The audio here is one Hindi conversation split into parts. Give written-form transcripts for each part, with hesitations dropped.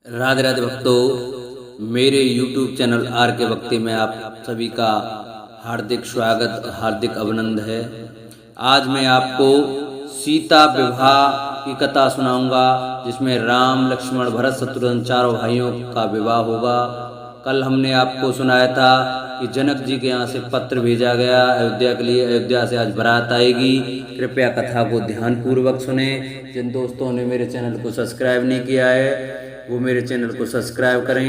राधे राधे भक्तों, मेरे YouTube चैनल आर के भक्ति में आप सभी का हार्दिक स्वागत, हार्दिक अभिनंदन है। आज मैं आपको सीता विवाह की कथा सुनाऊंगा, जिसमें राम, लक्ष्मण, भरत, शत्रुघ्न चारों भाइयों का विवाह होगा। कल हमने आपको सुनाया था कि जनक जी के यहाँ से पत्र भेजा गया अयोध्या के लिए। अयोध्या से आज बारात आएगी। कृपया कथा को ध्यानपूर्वक सुने। जिन दोस्तों ने मेरे चैनल को सब्सक्राइब नहीं किया है वो मेरे चैनल को सब्सक्राइब करें,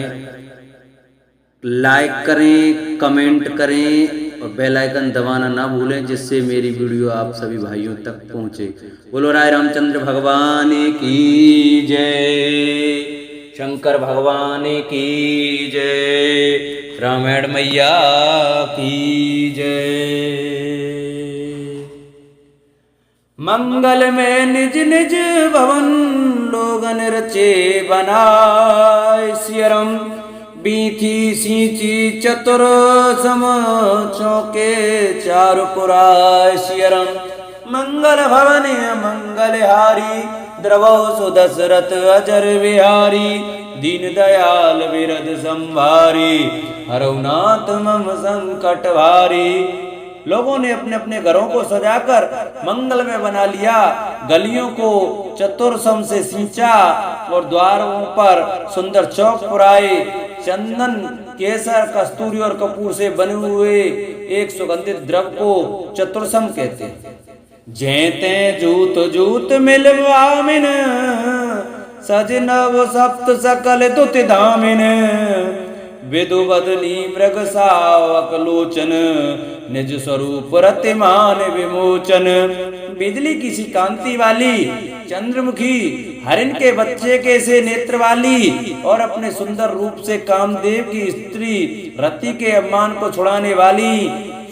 लाइक करें, कमेंट करें और बेल आइकन दबाना ना भूलें, जिससे मेरी वीडियो आप सभी भाइयों तक पहुंचे। बोलो राय रामचंद्र भगवान की जय, शंकर भगवान की जय, रामायण मैया की जय। मंगल में निज निज भवन लोगन रचे बनाए, सियरम बीथी सींची चतुर सम चौके चारु पुराय, सियरम मंगल भवन मंगल हारी, द्रवो सुदशरथ अजर विहारी, दीन दयाल विरद संभारी, हरउनाथ मम संकट भारी। लोगों ने अपने अपने घरों को सजाकर मंगल में बना लिया, गलियों को चतुर्सम से सींचा और द्वारों पर सुंदर चौक पुराए। चंदन, केसर, कस्तूरी और कपूर से बने हुए एक सुगंधित द्रव को चतुर्सम कहते हैं। जेते जूत जूत मिलवामिन, सजनव सप्त सकल तुत धामिन, विदु बदनी मृग सावक लोचन, निज स्वरूप रतिमान विमोचन। बिजली की सी कांति वाली, चंद्रमुखी, हरिण के बच्चे के से नेत्र वाली और अपने सुंदर रूप से कामदेव की स्त्री रति के अपमान को छुड़ाने वाली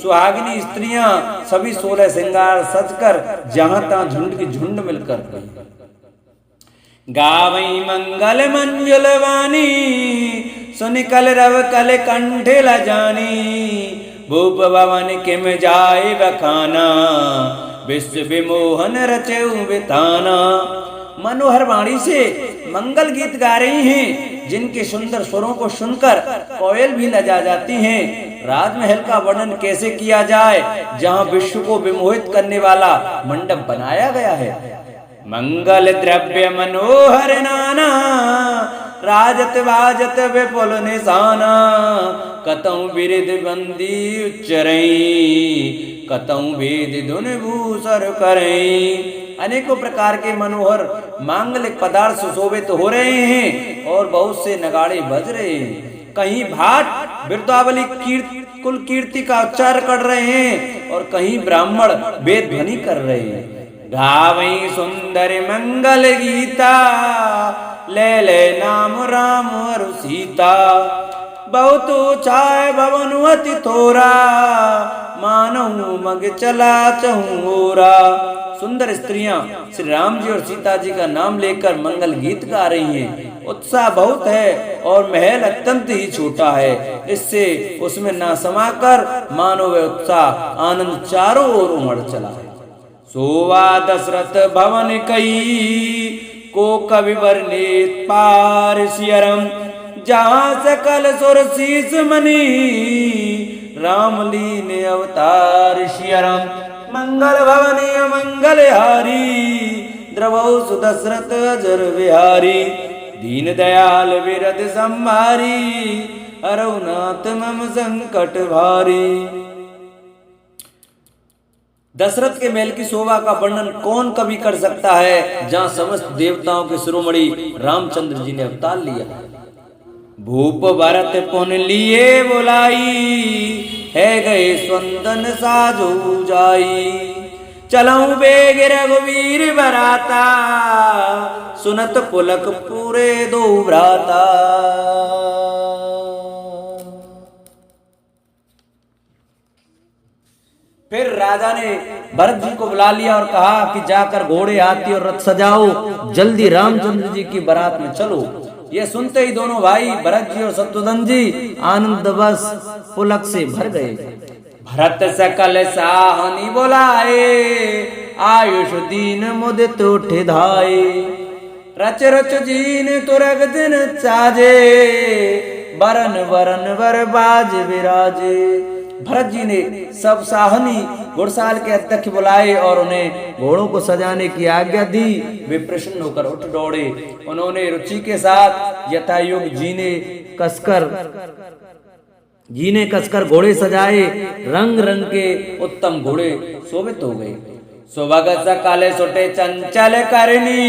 सुहागिनी स्त्रियां सभी 16 श्रृंगार सजकर जहां तहां झुंड की झुंड मिलकर गावई मंगल मंजुल वाणी, सुन कल रव कल कंठ लजानी, भूप भवन किम जाय बखाना, विश्व विमोहन रचेउ बिताना। मनोहर वाणी से मंगल गीत गा रही हैं, जिनके सुंदर स्वरों को सुनकर कोयल भी लजा जाती हैं। राजमहल का वर्णन कैसे किया जाए, जहां विश्व को विमोहित करने वाला मंडप बनाया गया है। मंगल द्रव्य मनोहर नाना, राजत बाजत विपुल निशाना, कतऊ बिरिद बंदी उच्चरई, कतऊ भेद धुन भूसर करई। अनेकों प्रकार के मनोहर मांगलिक पदार्थ सुशोभित हो रहे हैं और बहुत से नगाड़े बज रहे हैं। कहीं भाट बिरदावली कुल कीर्ति का उच्चार कर रहे हैं और कहीं ब्राह्मण वेद ध्वनि कर रहे हैं। गावई सुंदर मंगल गीता, ले ले नाम राम और सीता, बहुत ऊंचाई भवन अति थोरा, मानहु मग चला चहुरा। सुंदर स्त्रियां श्री राम जी और सीता जी का नाम लेकर मंगल गीत गा रही हैं। उत्साह बहुत है और महल अत्यंत ही छोटा है, इससे उसमें ना समाकर मानो वह उत्साह आनंद चारों ओर उमड़ चला है। सोवा दशरथ भवन कई, को कवि वर्णित पार, सियरम जहाँ सकल सुर शीस मनी, राम लीन अवतार, सियरम मंगल भवनी मंगल हारी, द्रवौ सुदशरथ अजर विहारी, दीन दयाल विरद संभारी, हरउनाथ मम संकट भारी। दशरथ के महल की शोभा का वर्णन कौन कभी कर सकता है, जहाँ समस्त देवताओं के शिरोमणि रामचंद्र जी ने अवतार लिया। भूप भरत पुन लिए बुलाई, है गए स्वंदन साजो जाई, चलऊं बेग रघुवीर बराता, सुनत पुलक पूरे दो भ्राता। फिर राजा ने भरत जी को बुला लिया और कहा कि जाकर घोड़े, हाथी और रथ सजाओ, जल्दी रामचंद्र जी की बारात में चलो। ये सुनते ही दोनों भाई भरत जी और शत्रुघ्न जी आनंद बस पुलक से भर गए। भरत सकल साहनी बुलाए, आयुष दीन मुदित उठ धाये, रच रच जीन तुरग दिन चाजे, बरन वरन वर बाज विराजे। भरत जी ने सब साहनी घुड़साल के अध्यक्ष बुलाए और उन्हें घोड़ों को सजाने की आज्ञा दी। वे प्रसन्न होकर उठ दौड़े। उन्होंने रुचि के साथ यथायोग जीने कसकर घोड़े सजाए। रंग रंग के उत्तम घोड़े शोभित हो गए। सुभग सकल सुटे चंचल करनी,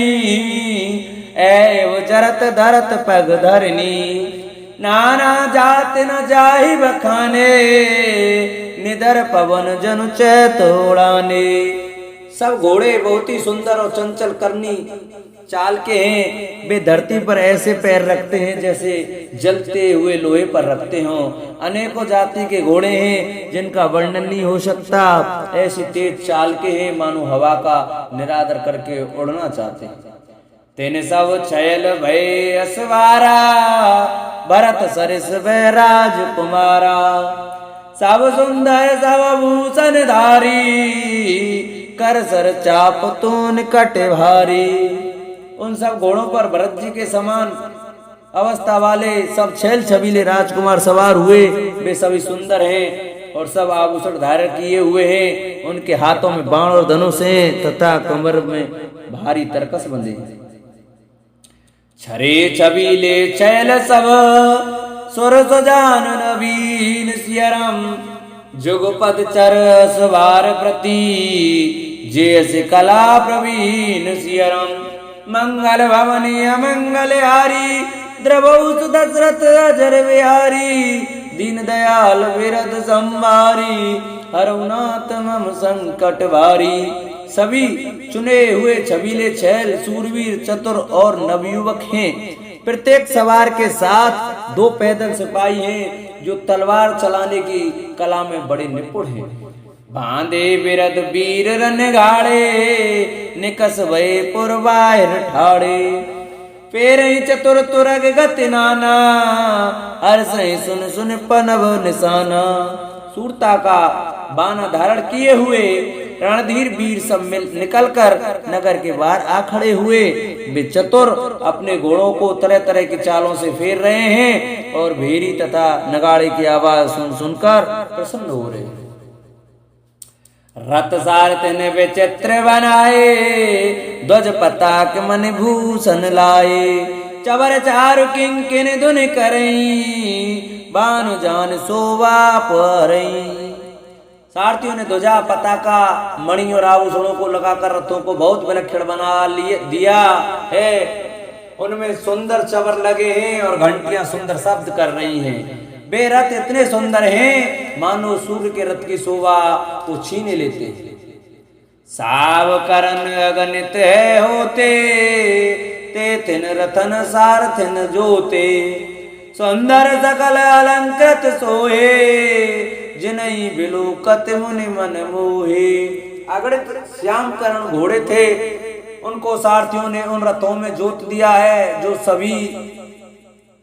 एव जरत धरत पग धरनी। नाना जात न जाहि बखाने, निधर पवन जनु चैत उड़ाने। सब घोड़े बहुत ही सुंदर और चंचल करनी चाल के हैं। वे धरती पर ऐसे पैर रखते हैं जैसे जलते हुए लोहे पर रखते हों। अनेकों जाति के घोड़े हैं जिनका वर्णन नहीं हो सकता। ऐसी तेज चाल के हैं मानो हवा का निरादर करके उड़ना चाहते हैं। तेने सब छयल भय असवारा, भरत सरिस भय राजकुमारा। सब सुंदर सब भूषण धारी, कर सर चाप तो निकट भारी। उन सब घोड़ों पर भरत जी के समान अवस्था वाले सब छैल छबीले राजकुमार सवार हुए। वे सभी सुंदर हैं और सब आभूषण धारण किए हुए हैं। उनके हाथों में बाण और धनुष हैं तथा कमर में भारी तरकस बंधे हैं। छरे छबीले छैल सब, सुर सजान नवीन सियरम। जुगपद चर सवार प्रति, जैसे कला प्रवीण सियरम। मंगल भवनीय मंगल हारी, द्रवौस दशरथ अजर बिहारी। दीन दयाल विरद संभारी, हरउनाथ मम संकट भारी। सभी चुने हुए छबीले छैल सूरवीर चतुर और नवयुवक हैं। प्रत्येक सवार के साथ 2 पैदल सिपाही हैं जो तलवार चलाने की कला में बड़े निपुण हैं। बांधे बिरद वीर रनगाड़े, निकस भय पुरवायर ठाड़े। फेरहि चतुर तुरग गति नाना, हर्षहि सुन सुन पनव निशाना। सूरता का बाना धारण किए हुए रणधीर वीर सब मिल निकलकर नगर के बाहर आ खड़े हुए। वे चतुर अपने घोड़ों को तरह तरह की चालों से फेर रहे हैं और भेरी तथा नगाड़े की आवाज सुन सुनकर प्रसन्न हो रहे हैं। रथ सारथ ने विचित्र बनाए, ध्वज पताक मन भूषण लाए। चवर चारु किंकिन धुन करई, बानु जान शोभा परई। सारथियों ने ध्वजा पताका मणि और आभूषणों को लगाकर रथों को बहुत विलक्षण बना दिया है। उनमें सुंदर चवर लगे हैं और घंटियां सुंदर शब्द कर रही हैं। वे रथ इतने सुंदर हैं मानो सूर्य के रथ की शोभा को छीने लेते हैं। साव करन अगणित है होते, ते थिन रथन सारथिन जोते। सुंदर सकल अलंकृत सोहे, जिनहि बिलोकत मुनि मन मोहे। अगणित श्याम करण घोड़े थे, उनको सारथियों ने उन रथों में जोत दिया है जो सभी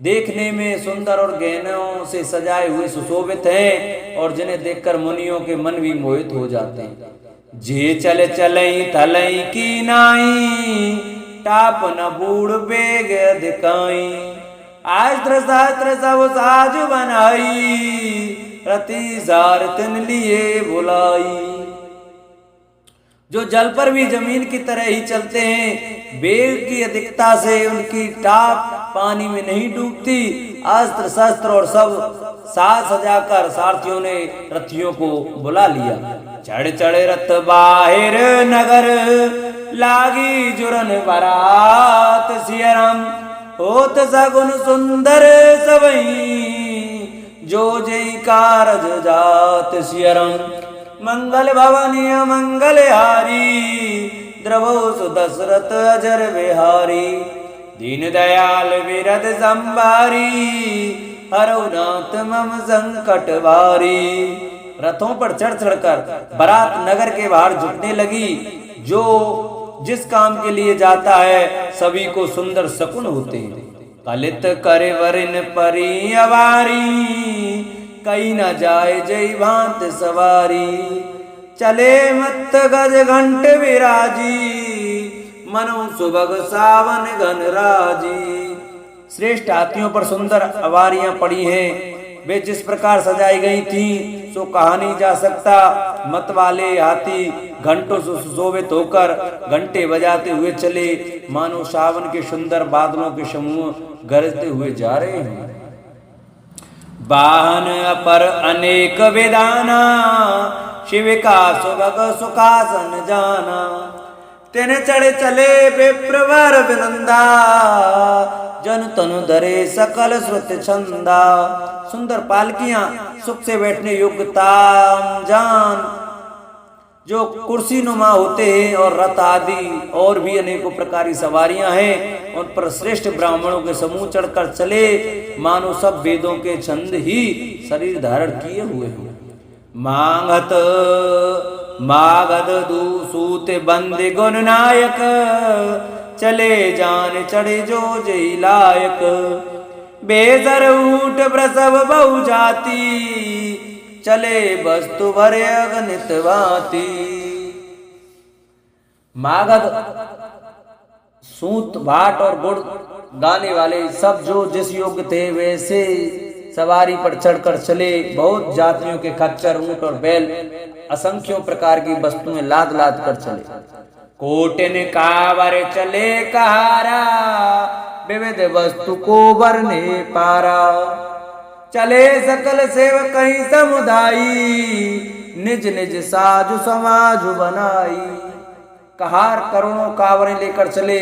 देखने में सुंदर और गहनों से सजाए हुए सुशोभित हैं और जिन्हें देखकर मुनियों के मन भी मोहित हो जाते हैं। जे चल चलई थलई की नाई, टाप न बूढ़ बेग अधिकाई। अस्त्र शास्त्र सब साज बनाई, रति सारथिन लिए बुलाई। जो जल पर भी जमीन की तरह ही चलते हैं, वेग की अधिकता से उनकी टाप पानी में नहीं डूबती। अस्त्र शस्त्र और सब साज सजाकर सारथियों ने रथियों को बुला लिया। चढ़ चढ़ रथ बाहिर नगर, लागी जुरन बरात सियरम। होत सगुन सुंदर सबई, जो जय कारज जात सियरम। मंगल भवनीय मंगल हारी, द्रवौस दशरथ अजर बिहारी। दीन दयाल विरद संभारी, हरउनाथ मम संकट भारी। रथों पर चढ़ चढ़कर बारात नगर के बाहर जुटने लगी। जो जिस काम के लिए जाता है सभी को सुंदर शकुन होते हैं। कलित करे वरिन परी अवारी, कहीं न जाए जय भांत सवारी। चले मत गज घंट विराजी, मनु सुबग सावन घन राजी। श्रेष्ठ हाथियों पर सुंदर अवारियां पड़ी हैं, वे जिस प्रकार सजाई गई थी सो कहा नहीं जा सकता। मत वाले हाथी घंटों से सुशोभित होकर घंटे बजाते हुए चले, मानो सावन के सुंदर बादलों के समूह गरजते हुए जा रहे हैं। वाहन अपर अनेक विदाना, शिव का सुभग सुखासन जाना। तेने चढ़े चले विप्रवर विनंदा, जन तनु धरे सकल श्रुत छंदा। सुंदर पालकियां सुख से बैठने योग्य ताम जान जो कुर्सी नुमा होते हैं, और रथ आदि और भी अनेकों प्रकार की सवारियां हैं, उन पर श्रेष्ठ ब्राह्मणों के समूह चढ़कर चले, मानो सब वेदों के छंद ही शरीर धारण किए हुए हों। मांगत मागध दूसूत बंदे गुण नायक, चले जान चढ़े जो जय लायक। बेजर ऊट प्रसव बहु जाती, चले वस्तु भरे अगणित भांति। मागध सूत भाट और गुड़ गाने वाले सब जो जिस योग्य थे वैसे सवारी पर चढ़कर चले। बहुत जातियों के खच्चर ऊंट और बैल असंख्यों प्रकार की वस्तुएं लाद लाद कर चले। कोटिन कावर चले कहारा, विविध वस्तु को भरने पारा। चले सकल सेवक कहीं समुदायी, निज निज साजु समाज बनाई। कहार करोड़ों कावरें लेकर चले,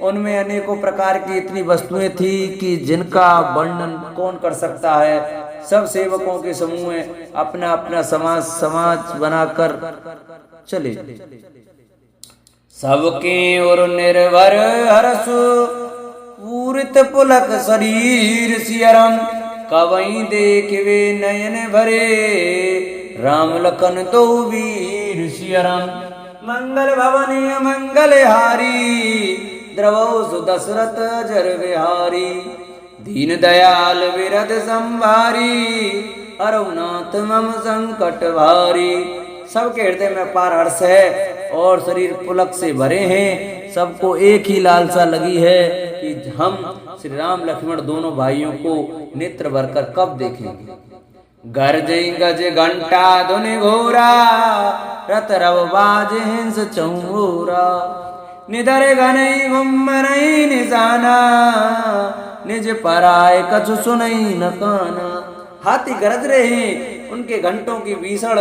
उनमें अनेकों प्रकार की इतनी वस्तुएं थी कि जिनका वर्णन कौन कर सकता है। सब सेवकों के समूह में अपना अपना समाज बनाकर चले। सबके और निर्भर हरस, पूरित पुलक शरीर सियरम। कवई देखवे नयन भरे, राम लखन दो वीर सियरम। मंगल भवनीय मंगल हारी, द्रवो सुदशरथ जर विहारी। दीन दयाल विरद संभारी, अरुनाथ मम संकट भारी। सबके हृदय में अपार हर्ष है और शरीर पुलक से भरे हैं। सबको एक ही लालसा लगी है कि हम श्री राम लक्ष्मण दोनों भाइयों को नेत्र भरकर कब देखेंगे। गरजै गज घंटा धुनि घोरा, रत रव बाज हिंस चौरा। निधर घनई घुमरई निशाना, निज पराय कछु सुनई न काना। हाथी गरज रहे हैं, उनके घंटों की भीषण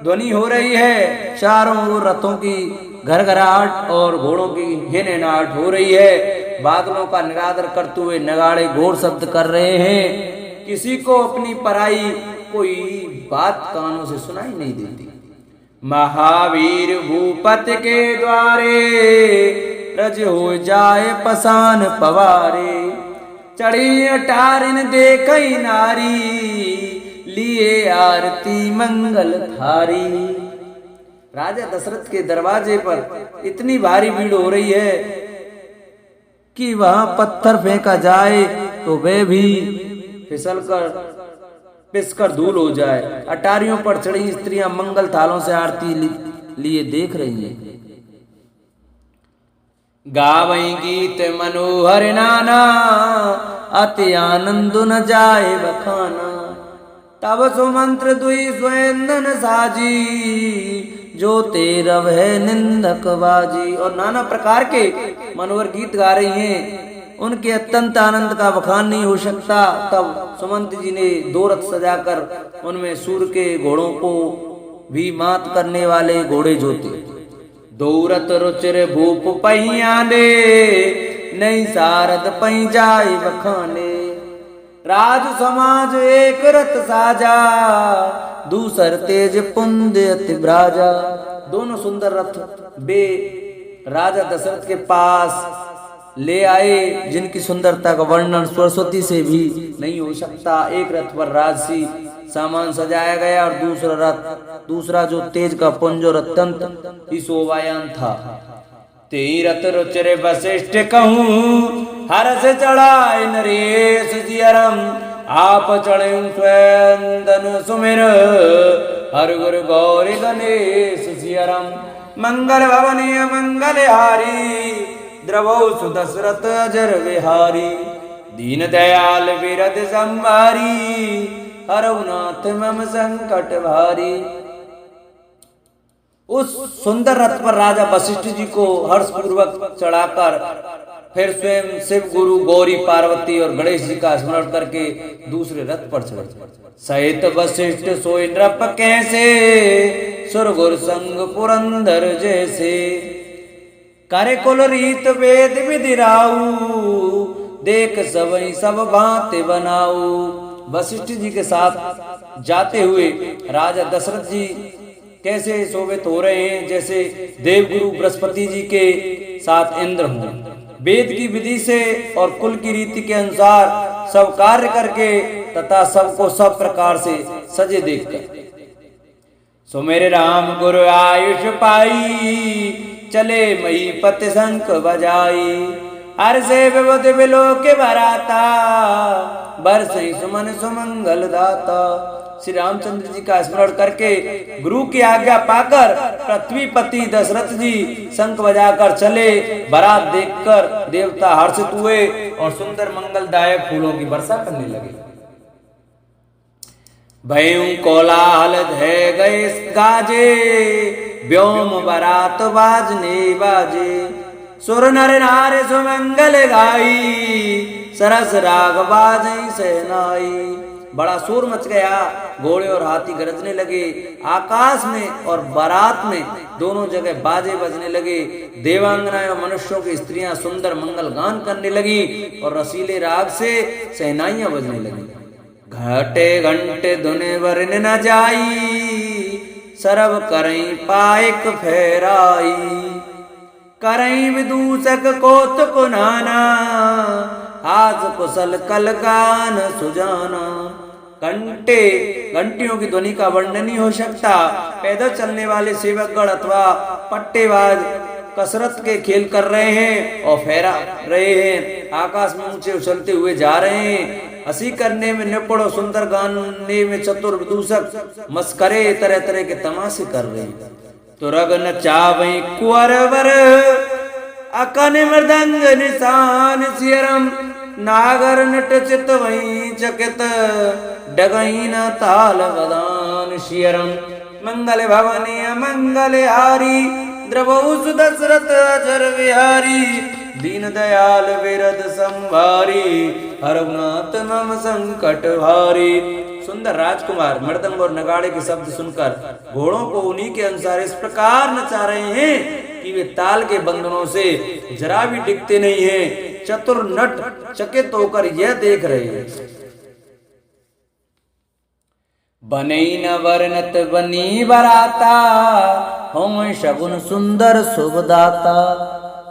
ध्वनि हो रही है। चारों ओर रथों की घरघराहट और घोड़ों की हिनहिनाहट हो रही है। बादलों का निरादर करते हुए नगाड़े घोर शब्द कर रहे हैं। किसी को अपनी पराई कोई बात कानों से सुनाई नहीं देती। महावीर भूपति के द्वारे, रज हो जाए पसान पवारे। चढ़ी अटारिन देखई नारी, लिए आरती मंगल थारी। राजा दशरथ के दरवाजे पर इतनी भारी भीड़ हो रही है कि वहां पत्थर फेंका जाए तो वे भी फिसलकर पिसकर धूल हो जाए। अटारियों पर चढ़ी स्त्रियां मंगल थालों से आरती लिए देख रही हैं। गावई गीत मनोहर नाना, अति आनंद न जाए बखाना। तब सुमंत्र दुई स्वयंदन साजी, जो तेरव है निंदक बाजी। और नाना प्रकार के मनोहर गीत गा रही हैं। उनके अत्यंत आनंद का बखान नहीं हो सकता। तब सुमंत जी ने दो रथ सजाकर उनमें सूर्य के घोड़ों को भी मात करने वाले घोड़े जोते। दो रथ रुचिर भूप पहिया दे, नहीं सारद पही जाय बखाने। राज समाज एक रथ साजा, दूसर तेज पुंज अति ब्राजा। दोनों सुंदर रथ वे राजा दशरथ के पास ले आए, जिनकी सुंदरता का वर्णन सरस्वती से भी नहीं हो सकता। एक रथ पर राजसी सामान सजाया गया और दूसरा जो तेज का पुंज और अत्यंत ही शोभायान था। तीरथ रुचिर वशिष्ठ कहूँ, हर से चढ़ाए नरेश जियरम। आप चढ़े स्वयं धन सुमिर, हर गुर गौरी गणेश सियरम। मंगल भवनीय मंगल हारी द्रवौ सुदशरथ अजर विहारी दीन दयाल विरद संभारी हरौ नाथ मम संकट भारी। उस सुंदर रथ पर राजा वशिष्ठ जी को हर्षपूर्वक चढ़ाकर फिर स्वयं शिव गुरु गौरी पार्वती और गणेश जी का स्मरण करके दूसरे रथ पर चढ़े। सहित वशिष्ठ सोई नृप कैसे सुर गुर संग पुरंदर जैसे करे कुल रीत वेद विधि राऊ देख सबई सब भांति बनाऊ। वशिष्ठ जी के साथ जाते हुए राजा दशरथ जी कैसे शोभित हो रहे हैं जैसे देवगुरु बृहस्पति जी के साथ इंद्र हों। वेद की विधि से और कुल की रीति के अनुसार सब कार्य करके तथा सबको सब प्रकार से सजे देखकर सो मेरे राम गुरु आयुष पाई चले मई पति शंख बजाई हर से विबुध बिलो के बराता बरसई सुमन सुमंगल दाता। श्री रामचंद्र जी का स्मरण करके गुरु की आज्ञा पाकर पृथ्वीपति दशरथ जी शंख बजाकर चले। बारात देखकर देवता हर्षित हुए और सुंदर मंगलदायक फूलों की वर्षा करने लगे। भयं कोलाहल धै गए गाजे व्योम बारात बाजने बाजे सुर नर नार सुमंगल गाई सरस राग बाजई सहनाई। बड़ा शोर मच गया, घोड़े और हाथी गरजने लगे। आकाश में और बारात में दोनों जगह बाजे बजने लगे। देवांगनाएं और मनुष्यों की स्त्रियां सुंदर मंगल गान करने लगी और रसीले राग से सहनाइयां बजने लगी। घटे घंटे धुने वरन न जाई सरब करई पायक फेराई करई विदूषक कौतुक नाना आज कुशल कल गान सुजाना। घंटियों की ध्वनि का वर्णन नहीं हो सकता। पैदल चलने वाले सेवकगण अथवा पट्टेबाज कसरत के खेल कर रहे हैं और फहरा रहे हैं। आकाश में ऊंचे उछलते हुए जा रहे हैं। हंसी करने में निपुण और सुंदर गाने में चतुर विदूषक मस्करे तरह तरह के तमाशे कर रहे हैं। तो रग नचावई कुंवर अकन मृदंग निशान सियरम नागर नट चित वही चकित डगई न ताल वदान शियरम मंगल भवनी मंगल हारी द्रवौ सुदशरथ अजर विहारी दीन दयाल विरद संभारी हरनाथ मम संकट भारी। सुंदर राजकुमार मृदंग और नगाड़े के शब्द सुनकर घोड़ों को उन्हीं के अनुसार इस प्रकार नचा रहे हैं कि वे ताल के बंधनों से जरा भी डिगते नहीं हैं। चतुर नट चकित होकर यह देख रहे हैं। बनई न वर्णत बनी बराता हम शगुन सुंदर शुभदाता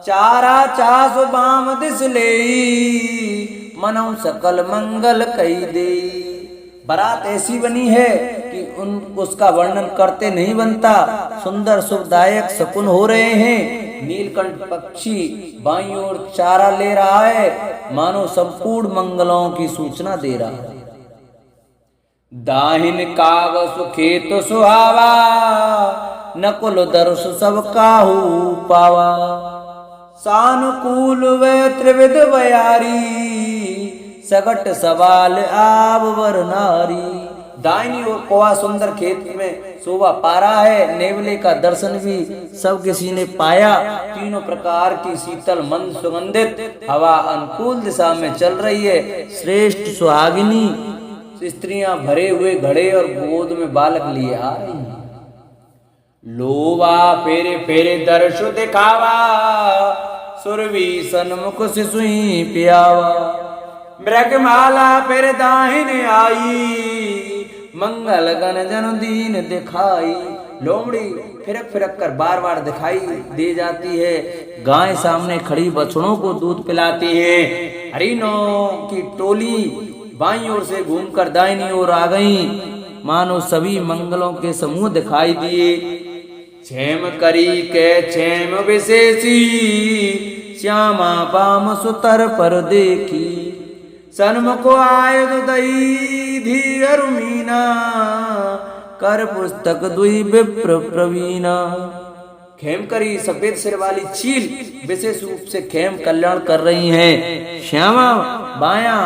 चारा चास बाम दिस ले मनौ सकल मंगल कई दे। बारात ऐसी बनी है कि उसका वर्णन करते नहीं बनता। सुंदर सुखदायक शकुन हो रहे हैं। नीलकंठ पक्षी बाईं ओर चारा ले रहा है मानो संपूर्ण मंगलों की सूचना दे रहा है। दाहिन काग सुखेत सुहावा नकुल दर्श सब काहू पावा सानुकूल वे त्रिविध बयारी सगट सवाल आब वर नारी। दाहिनी ओर कोआ सुंदर खेत में शोभा पा रहा है। नेवले का दर्शन भी सब किसी ने पाया। तीनों प्रकार की शीतल मंद सुगंधित हवा अनुकूल दिशा में चल रही है। श्रेष्ठ सुहागिनी स्त्रियां भरे हुए घड़े और गोद में बालक लिए आ रही हैं। लोवा फेरे फेरे दर्श दिखावा सुरवी सन्मुख शिशुई पियावा मृगमाला फिर दाहिने आई मंगल गण जन दीन दिखाई। लोमड़ी फिरक फिरक कर बार बार दिखाई दे जाती है। गाय सामने खड़ी बछड़ों को दूध पिलाती है। हरिणों की टोली बाईं ओर से घूमकर दाहिनी ओर आ गई मानो सभी मंगलों के समूह दिखाई दिए। क्षेम करी के क्षेम विशेषी श्यामा पाम सुतर पर देखी सन्मुख आय दई धीर मीना कर पुस्तक दुई विप्र प्रवीणा। खेम करी सफेद सिर वाली चील विशेष रूप से खेम कल्याण कर रही हैं। श्यामा बाया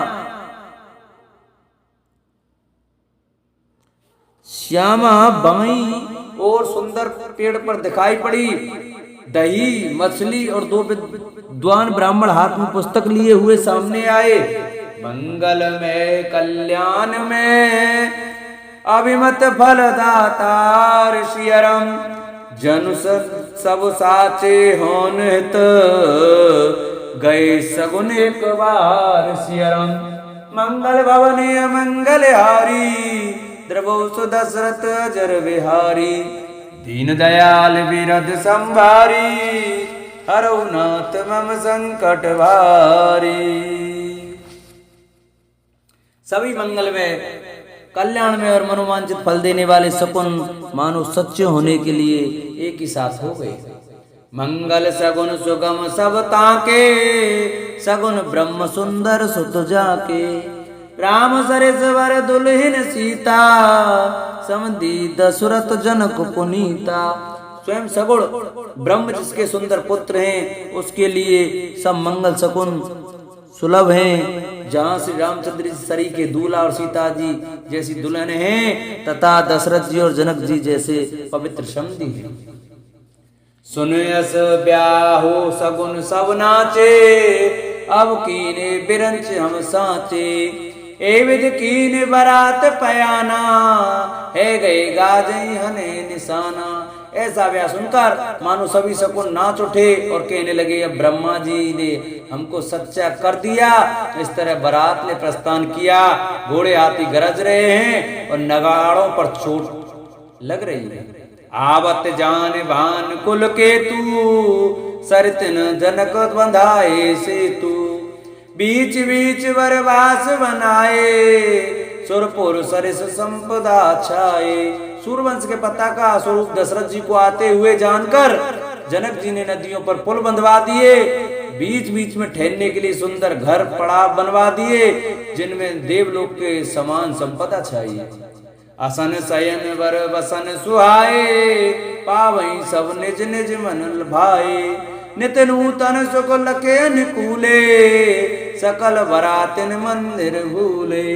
श्यामा बाई और सुंदर पेड़ पर दिखाई पड़ी। दही मछली और दो विद्वान ब्राह्मण हाथ में पुस्तक लिए हुए सामने आए। मंगल में कल्याण में अभिमत फलदाता ऋषियरम जनु सब साचे होन हित गए सगुन एक बार सियरम। मंगल भवने मंगल हारी द्रवो सुदशरथ अजर विहारी दीन दयाल विरध संभारी हरौ नाथ मम संकट भारी। सभी मंगल में कल्याण में और मनोवांछित फल देने वाले सकुन मानो सच्चे होने के लिए एक ही साथ हो गए। मंगल सगुन सुगम सब ताके सगुन ब्रह्म सुंदर सुत जाके राम सरिस वर दुल्हिन सीता समधी दशरथ जनक पुनीता। स्वयं सगुण ब्रह्म जिसके सुंदर पुत्र हैं उसके लिए सब मंगल सकुन सुलभ हैं। जहाँ श्री रामचंद्र जी सरी के दूल्हा और सीता जी जैसी दुल्हन हैं तथा दशरथ जी और जनक जी जैसे पवित्र समधी हैं। सुन यस ब्याहो सगुन सब नाचे अब कीने बिरंच हम साचे ए विध कीने बरात पयाना है गए गाजई हने निशाना। ऐसा ब्याह सुनकर मानो सभी सकुन नाच उठे और कहने लगे अब ब्रह्मा जी ने हमको सच्चा कर दिया। इस तरह बारात ने प्रस्थान किया। घोड़े हाथी गरज रहे हैं और नगाड़ों पर चोट लग रही है। आवत जान भान कुल केतु सरितन जनक बंधाए सेतु बीच बीच वरवास बनाए सुरपुर सरिस संपदा छाए। सूर्यवंश के पताका स्वरूप दशरथ जी को आते हुए जानकर जनक जी ने नदियों पर पुल बंधवा दिए। बीच बीच में ठहरने के लिए सुंदर घर पड़ाव बनवा दिए जिनमें देवलोक के समान संपदा छाई। असन शयन वर वसन सुहाए पावई सब निज निज मन भाए नित नूतन सुख लखे अनुकूले सकल बरातिन मंदिर भूले।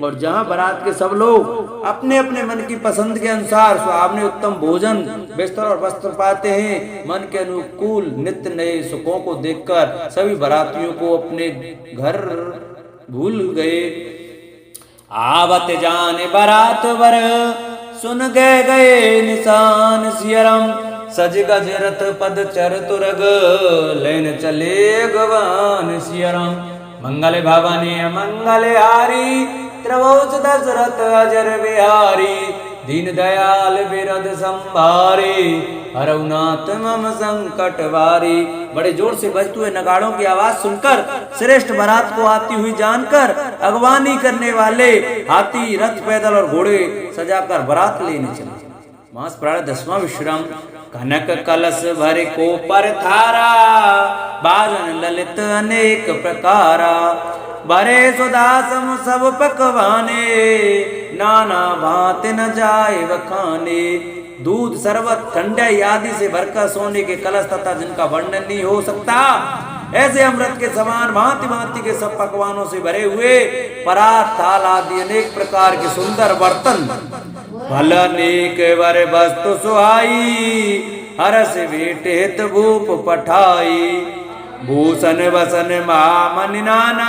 और जहाँ बारात के सब लोग अपने अपने मन की पसंद के अनुसार सुहावने उत्तम भोजन बिस्तर और वस्त्र पाते हैं, मन के अनुकूल नित्य नए सुखों को देखकर सभी बारातियों को अपने घर भूल गए। आवत जाने बारात वर सुन गए निशान सियरम सज गज रथ पद चर तुरग लेन चले गवान सियरम। मंगल भवने मंगल हारी त्रवोच दशरथ अजर बिहारी दीन दयाल बिरद संभारे हरौ नाथ मम संकट भारी। बड़े जोर से बजते हुए नगाड़ों की आवाज सुनकर श्रेष्ठ बारात को आती हुई जानकर अगवानी करने वाले हाथी रथ पैदल और घोड़े सजाकर बारात लेने चले। मास प्राण 10वां विश्राम कनक कलश भर को पर थारा बाजन ललित अनेक प्रकारा भरे सुदासम सब पकवाने नाना भांति न जाए वखाने। दूध शरबत ठंडाई आदि से भरकर सोने के कलश तथा जिनका वर्णन नहीं हो सकता ऐसे अमृत के समान भांति भांति के सब पकवानों से भरे हुए परात थाल आदि अनेक प्रकार के सुंदर बर्तन भल अनेक वर वस्तु सुहाई हरस भेट हित भूप पठाई भूषण वसन महामन नाना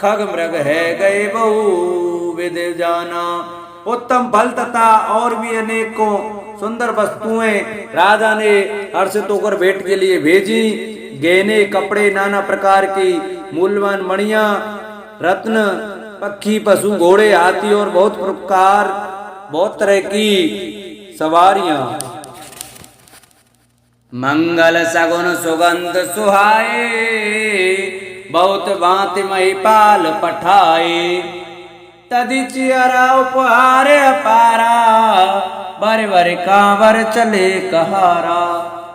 खग मृग है गए बहु विद जाना। उत्तम फल तथा और भी अनेकों सुंदर वस्तुएं राजा ने हर्षित होकर भेंट के लिए भेजी। गहने कपड़े नाना प्रकार की मूल्यवान मणियां रत्न पक्षी पशु घोड़े हाथी और बहुत तरह की सवारियां। मंगल सगुन सुगंध सुहाए बहुत भांति महिपाल पठाए तदिचियरा उपहार अपारा बर बर कांवर चले कहारा।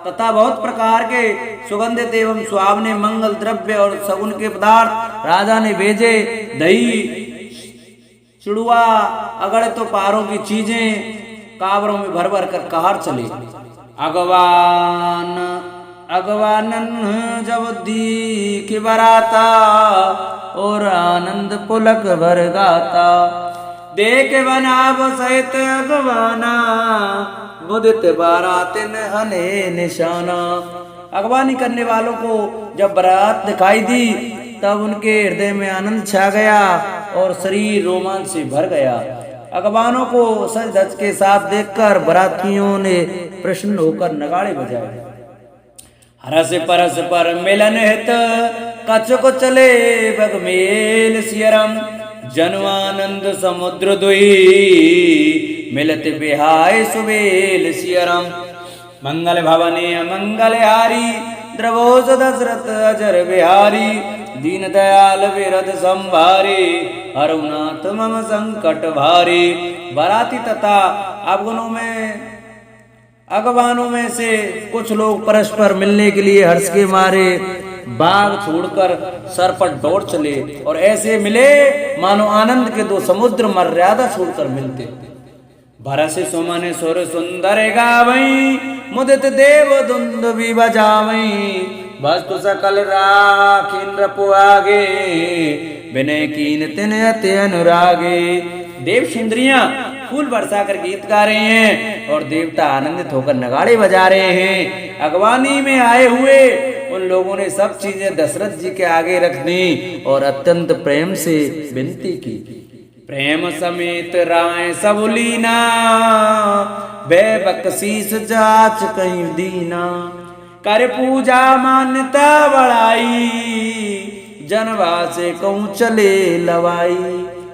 तथा बहुत प्रकार के सुगंधित एवं सुहावने मंगल द्रव्य और सगुन के पदार्थ राजा ने भेजे। दही चिड़ुआ अगड़े तो पारों की चीजें कावरों में भर भर कर कहार चले। अगवान अगवानन जब दीख बराता और आनंद पुलक भर गाता। देख बनाब सहित अगवाना मुदित बारातिन हने निशाना। अगवानी करने वालों को जब बारात दिखाई दी तब उनके हृदय में आनंद छा गया और शरीर रोमांच से भर गया। अगवानों को सज धज के साथ देखकर बारातियों ने प्रसन्न होकर नगाड़े बजाए। हरस परस पर मिलन हित कछुक चले बगमेल सियरम। जनवानंद समुद्र दुई मिलत बिहाय सुबेल सियरम। मंगल भवने मंगल हारी द्रवोज दशरथ अजर बिहारी। दीन दयाल विरद संभारे अरुनाथ मम संकट भारी। बाराती तथा अगवानों में से कुछ लोग परस्पर मिलने के लिए हर्ष के मारे बाग छोड़कर सर पर दौड़ चले और ऐसे मिले मानो आनंद के दो समुद्र मर्यादा छोड़कर मिलते। भरस सुमन सुर सुंदर गावई मुदित देव धुंद भी बजावई। वस्तु सकल राखिन रपु आगे विनय कीन तिन अति अनुरागे। देव सुंदरियां फूल बरसा कर गीत गा रहे हैं और देवता आनंदित होकर नगाड़े बजा रहे हैं। अगवानी में आए हुए उन लोगों ने सब चीजें दशरथ जी के आगे रख दी और अत्यंत प्रेम से विनती की। प्रेम समेत राय सब लीना बे बकसीस जाच कहीं दीना। कर पूजा मान्यता बढ़ाई जनवा से कहूँ चले लवाई।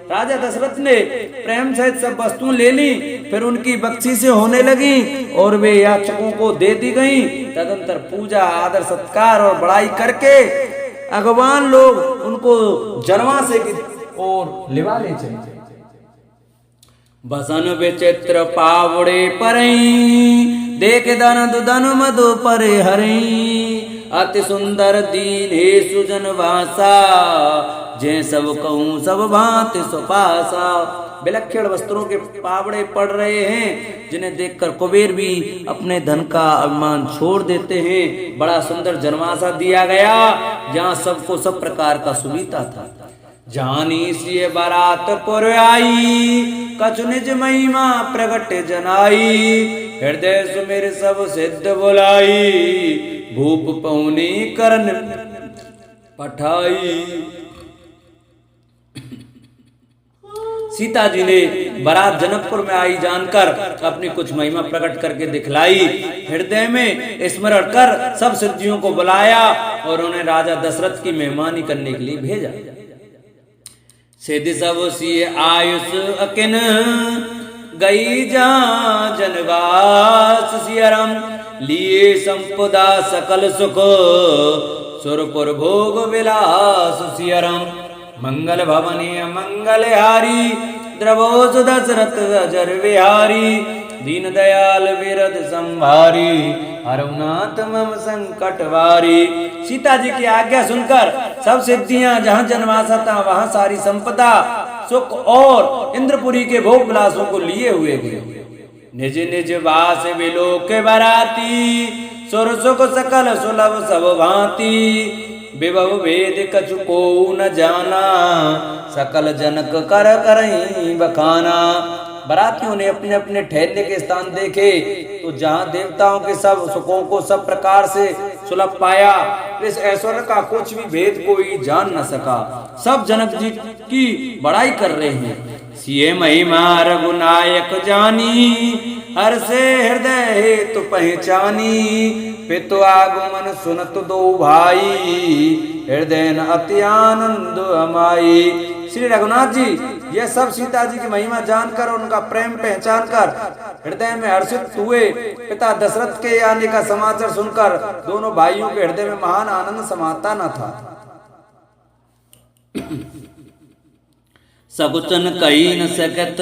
राजा दशरथ ने प्रेम सहित सब वस्तुएं ले ली, फिर उनकी बख्शीशें होने लगी और वे याचकों को दे दी गई। तदंतर पूजा आदर सत्कार और बड़ाई करके अगवान लोग उनको जनवा से और लिवा ले चले। बसन विचित्र पावड़े परई देख दन दुदन मधु परे हरई। अति सुंदर दीन हे सुजन वासा जे सब कहूँ सब भांति सुपासा। विलक्षण वस्त्रों के पावड़े पड़ रहे हैं जिन्हें देखकर कुबेर भी अपने धन का अभिमान छोड़ देते हैं। बड़ा सुंदर जनवासा दिया गया जहाँ सबको सब प्रकार का सुविधा था। जानी सी बारात पुर आई कछु निज महिमा प्रगट जनाई। हृदय सुमिर सब सिद्ध बुलाई भूप पौनी करन पठाई। सीता जी ने बारात जनकपुर में आई जानकर अपनी कुछ महिमा प्रकट करके दिखलाई। हृदय में स्मरण कर सब सिद्धियों को बुलाया और उन्हें राजा दशरथ की मेहमानी करने के लिए भेजा। सिद्धि सब सी आयुष अकिन गई जा जनवास सियरम। लिए संपदा सकल सुख सुरपुर भोग विलास सियरम। मंगल भवनी मंगल हारी द्रवोज दशरथ अजर विहारी। दीन दयाल विरद संभारी अरुनाथ मम संकट वारी। सीता जी की आज्ञा सुनकर सब सिद्धियां जहाँ जनवासा था वहाँ सारी संपदा सुख और इंद्रपुरी के भोग विलासों को लिए हुए गए। निज निज वास विलो के बराती सुर सुख सकल सुलभ सब भांति। विभव भेद कछु को न जाना सकल जनक कर करहीं बखाना। बरातियों ने अपने अपने ठहरने के स्थान देखे तो जहाँ देवताओं के सब सुखों को सब प्रकार से सुलभ पाया, इस ऐश्वर्य का कुछ भी भेद कोई जान न सका। सब जनक जी की बड़ाई कर रहे हैं। सिए महिमा रघुनायक जानी हर से हृदय हेतु पहचानी। पितु आगमन सुनत दो भाई हृदय न अति आनंद अमाई। श्री रघुनाथ जी ये सब सीता जी की महिमा जानकर उनका प्रेम पहचान कर हृदय में हर्षित हुए। पिता दशरथ के आने का समाचार सुनकर दोनों भाइयों के हृदय में महान आनंद समाता न था। सकुचन कही न सकत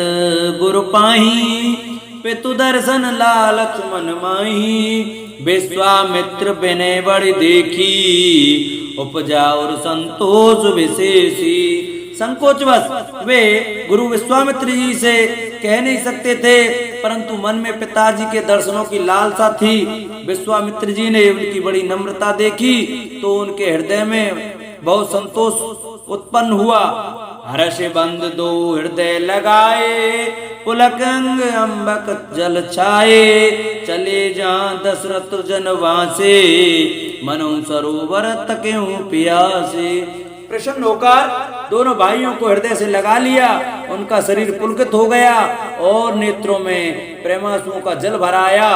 गुरु पाही पितु दर्शन लालच मन माही। विश्वामित्र विनय बड़ी देखी उपजा और संतोष विशेषी। संकोचवश वे गुरु विश्वामित्र जी से कह नहीं सकते थे, परंतु मन में पिताजी के दर्शनों की लालसा थी। विश्वामित्र जी ने उनकी बड़ी नम्रता देखी तो उनके हृदय में बहुत संतोष उत्पन्न हुआ। हर्ष बंद दो हृदय लगाए, पुलक अंग अम्बक जल छाए, चले जहाँ दशरथ जन वासे, मनो सरोवर तकेऊ पियासे। प्रसन्न होकर दोनों भाइयों को हृदय से लगा लिया, उनका शरीर पुलकित हो गया और नेत्रों में प्रेमांसुओं का जल भराया।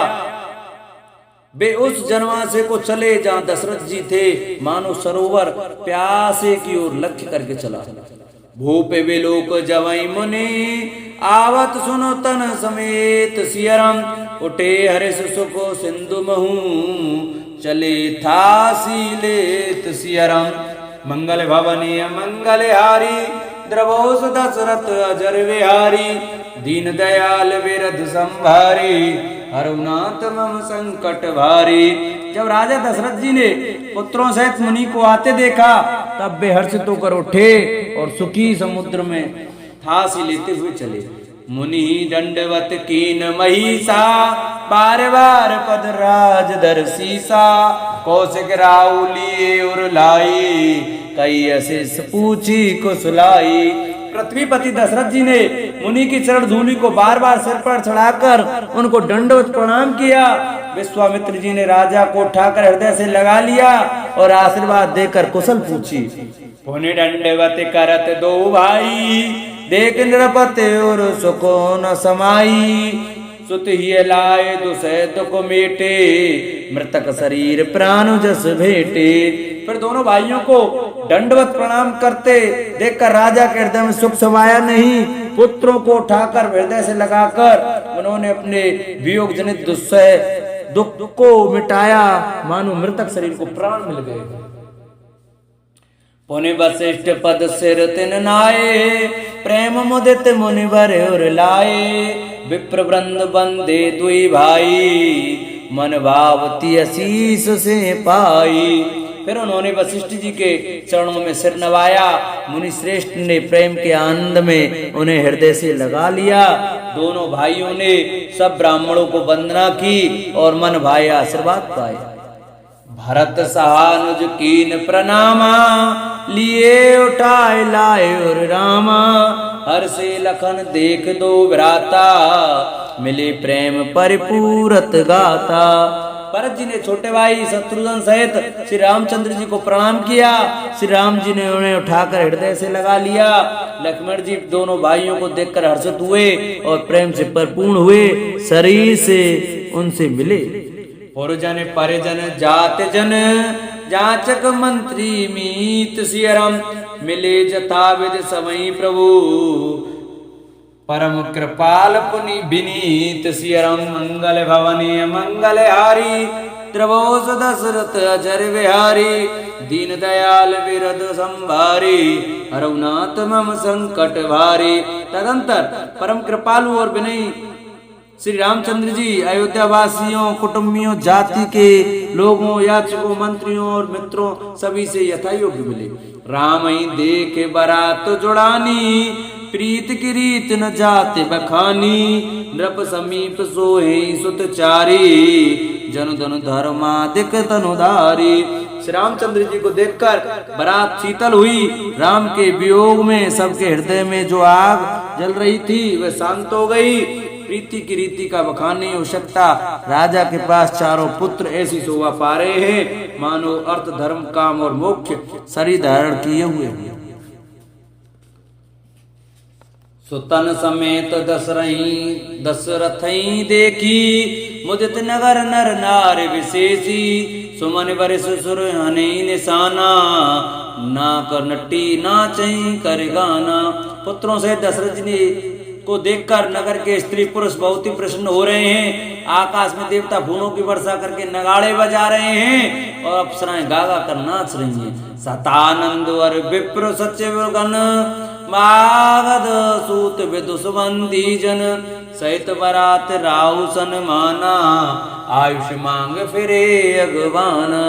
वे उस जनवासे को चले जहाँ दशरथ जी थे, मानो सरोवर प्यासे की ओर लक्ष्य करके चला। भूप विलोक जवई मुनि, आवत सुनो तन समेत सियरम, उठे हर्ष सुख सिंधु महू, चले था सीलेत सियरम। मंगल भवनी मंगल हारी, द्रवोस दशरथ अजर विहारी, दीन दयाल विरध संभारी, हरुनाथ मम संकट भारी। जब राजा दशरथ जी ने पुत्रों सहित मुनि को आते देखा, तब वे हर्षित होकर उठे और सुखी समुद्र में फांसी लेते हुए चले। मुनि दंडवत कीन महिषा, बार बार पद राज दर सीसा, कौशिक राउ लिए उर लाई, कई अशिष पूछी कुशलाई। पृथ्वीपति दशरथ जी ने मुनि की चरण धूलि को बार बार सिर पर चढ़ाकर उनको दंडवत प्रणाम किया। विश्वामित्र जी ने राजा को उठाकर हृदय से लगा लिया और आशीर्वाद देकर कुशल पूछी। पुण्य दंडवत करत दो भाई, देख नृपति और सुको न समाई, सुत ही लाए दुसह दुख मेटे, मृतक शरीर प्राण जस भेटे। फिर दोनों भाइयों को दंडवत प्रणाम करते देखकर राजा के हृदय में सुख समाया नहीं। पुत्रों को उठाकर हृदय से लगाकर उन्होंने अपने वियोग जनित दुस्सह दुख को मिटाया, मानो मृतक शरीर को प्राण मिल गए। पुनि वशिष्ठ पद सिर तिन नाये, प्रेम मुदित मुनि वर उर लाए, विप्र वृंद बंदे दुई भाई, मन भावती असीस से पाई। फिर उन्होंने वशिष्ठ जी के चरणों में सिर नवाया। मुनि श्रेष्ठ ने प्रेम के आनंद में उन्हें हृदय से लगा लिया। दोनों भाइयों ने सब ब्राह्मणों को वंदना की और मन भाए आशीर्वाद पाए। भरत सहानुज कीन प्रणामा, लिए उठाए लाए और रामा, हर से लखन देख दो भ्राता, मिले प्रेम परिपूरत गाता। भरत जी ने छोटे भाई शत्रुघ्न सहित श्री रामचंद्र जी को प्रणाम किया। श्री राम जी ने उन्हें उठाकर हृदय से लगा लिया। लक्ष्मण जी दोनों भाइयों को देखकर हर्षित हुए और प्रेम से परिपूर्ण हुए, शरीर से उनसे मिले। पुरजन परिजन जात जन, जाचक मंत्री मीत सियरम, मिले जथाविध समय प्रभु, परम कृपाल पुनि विनीत सियरम। मंगल भवनी मंगल हारी, द्रवोस दशरथ अजर विहारी, दीन दयाल विरध संभारी, हरउनाथ मम संकट भारी। तदंतर परम कृपालु और विनयी श्री रामचंद्र जी अयोध्या वासियों, कुटुंबियों, जाति के लोगों, याचकों, मंत्रियों और मित्रों सभी से यथायोग्य मिले। राम ही देख बरात जुड़ानी, प्रीत की रीत न जाते बखानी, नृप समीप सोहे सुत चारी, जन धन धर्मादिक तनुधारी। श्री रामचंद्र जी को देखकर बरात शीतल हुई। राम के वियोग में सबके हृदय में जो आग जल रही थी वह शांत हो गई। प्रीति की रीति का बखान नहीं हो सकता। राजा के पास चारों पुत्र ऐसी शोभा पा रहे हैं मानो अर्थ, धर्म, काम और मोक्ष शरीर धारण किए हुए हैं। सुतन समेत दशरथई देखी, मुदित नगर नर नार विशेषी, सुमन बरिस सुर हनि निशाना, ना कर नट्टी नाचई कर गाना। पुत्रों से दशरथ जी ने को देखकर नगर के स्त्री पुरुष बहुत ही प्रसन्न हो रहे हैं। आकाश में देवता फूलों की वर्षा करके नगाड़े बजा रहे हैं और अप्सराएं गागा कर नाच रही हैं। सतानंद वर विप्र सचिव गण, मागध सूत विदुषबंदी जन, सहित बरात राहु सन्माना, आयुष मांग फिरे अगवाना।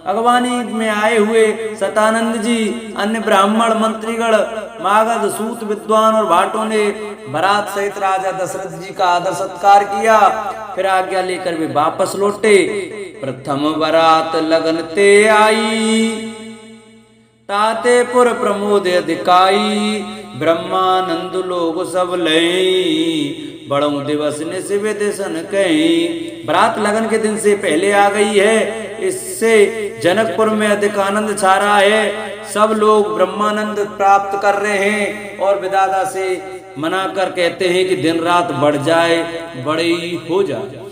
अगवानी में आए हुए सतानंद जी, अन्य ब्राह्मण मंत्रीगण, मागध, सूत, विद्वान और भाटों ने बारात सहित राजा दशरथ जी का आदर सत्कार किया। फिर आज्ञा लेकर वे वापस लौटे। प्रथम बारात लगन ते आई, तातेपुर प्रमोद अधिकाई, ब्रह्मानंद लोग सब लई, बड़ों दिवस ने शिव दिशन कहीं। बारात लगन के दिन से पहले आ गई है, इससे जनकपुर में अधिक आनंद छा रहा है। सब लोग ब्रह्मानंद प्राप्त कर रहे हैं और विधाता से मना कर कहते हैं कि दिन रात बढ़ जाए, बड़ी हो जाए।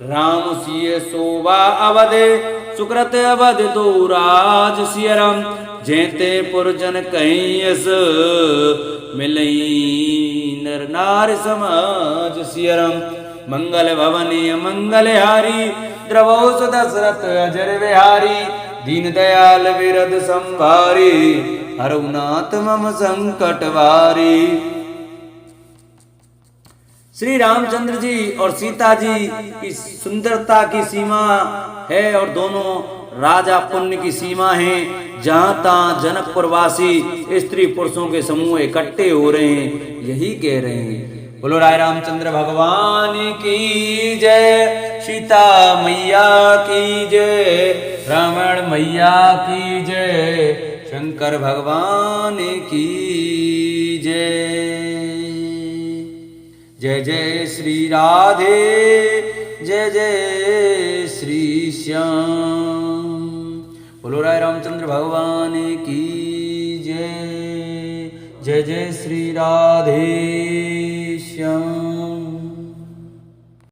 राम सिय शोभा अवधे, सुकृत अवध दो राज सियरम, जेते पुरजन कहीं यस, मिलई नर नार समाज सियरम। मंगल भवनी मंगल हारी, द्रवोस दशरथ अजर विहारी, दीन दयाल विरद संभारी, हरउनाथ मम संकट वारी। श्री रामचंद्र जी और सीता जी की सुंदरता की सीमा है और दोनों राजा पुण्य की सीमा है। जहां तहां जनकपुर वासी स्त्री पुरुषों के समूह इकट्ठे हो रहे हैं, यही कह रहे हैं। बोलो राय रामचंद्र भगवान की जय, सीता मैया की जय, रावण मैया की जय, शंकर भगवान की जय। जय जय श्री राधे, जय जय श्री श्याम। बोलो राय रामचंद्र भगवान की जय, जय जय श्री राधे श्याम।